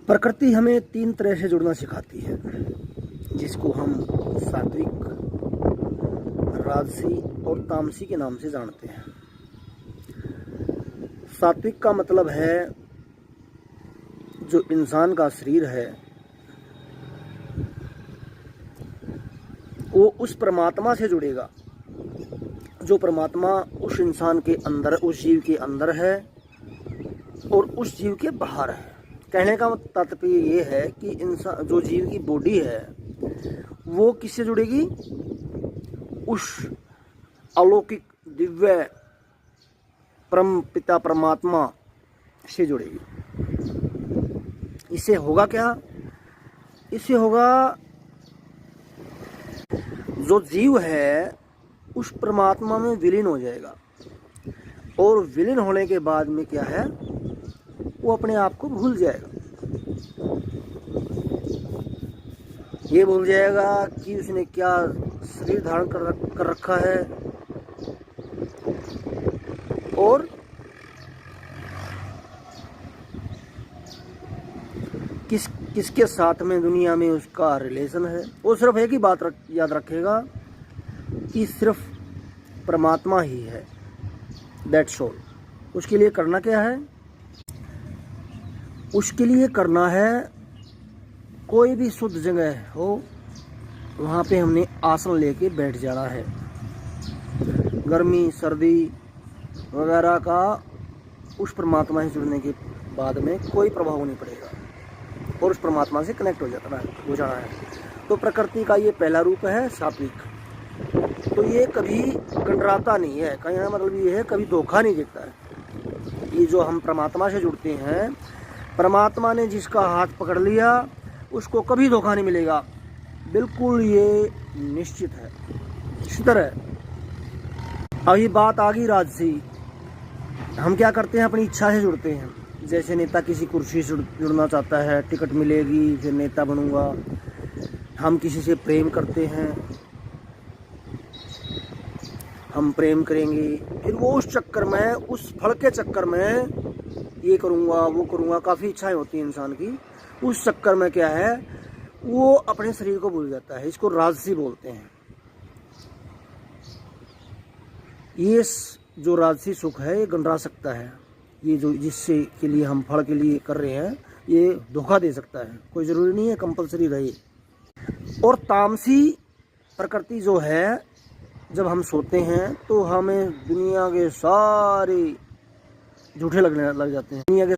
प्रकृति हमें तीन तरह से जुड़ना सिखाती है, जिसको हम सात्विक, राजसी और तामसी के नाम से जानते हैं। सात्विक का मतलब है जो इंसान का शरीर है वो उस परमात्मा से जुड़ेगा जो परमात्मा उस इंसान के अंदर, उस जीव के अंदर है और उस जीव के बाहर है। कहने का तात्पर्य ये है कि इंसान, जो जीव की बॉडी है वो किससे जुड़ेगी? उस अलौकिक दिव्य परम पिता परमात्मा से जुड़ेगी। इससे होगा क्या? इससे होगा जो जीव है उस परमात्मा में विलीन हो जाएगा, और विलीन होने के बाद में क्या है, वो अपने आप को भूल जाएगा। ये भूल जाएगा कि उसने क्या शरीर धारण कर रखा है और किसके साथ में दुनिया में उसका रिलेशन है। वो सिर्फ एक ही बात याद रखेगा कि सिर्फ परमात्मा ही है, दैट्स ऑल। उसके लिए करना क्या है? उसके लिए करना है कोई भी शुद्ध जगह हो वहाँ पे हमने आसन लेके बैठ जाना है। गर्मी सर्दी वगैरह का उस परमात्मा से जुड़ने के बाद में कोई प्रभाव नहीं पड़ेगा और उस परमात्मा से कनेक्ट हो जाना है। तो प्रकृति का ये पहला रूप है सात्विक। तो ये कभी कंडराता नहीं है, कहने का मतलब ये है कभी धोखा नहीं देता है। ये जो हम परमात्मा से जुड़ते हैं, परमात्मा ने जिसका हाथ पकड़ लिया उसको कभी धोखा नहीं मिलेगा, बिल्कुल ये निश्चित है। इसी तरह अब ये बात आ गई राजसी। हम क्या करते हैं? अपनी इच्छा से जुड़ते हैं। जैसे नेता किसी कुर्सी से जुड़ना चाहता है, टिकट मिलेगी फिर नेता बनूंगा। हम किसी से प्रेम करते हैं, हम प्रेम करेंगे, फिर वो उस चक्कर में, उस फल के चक्कर में ये करूंगा वो करूंगा, काफ़ी इच्छाएं होती हैं इंसान की। उस चक्कर में क्या है, वो अपने शरीर को भूल जाता है। इसको राजसी बोलते हैं। ये जो राजसी सुख है ये गंडरा सकता है। ये जो जिससे के लिए हम फल के लिए कर रहे हैं ये धोखा दे सकता है। कोई ज़रूरी नहीं है कंपलसरी रहे। और तामसी प्रकृति जो है, जब हम सोते हैं तो हमें दुनिया के सारे झूठे लगने लग जाते हैं। दुनिया के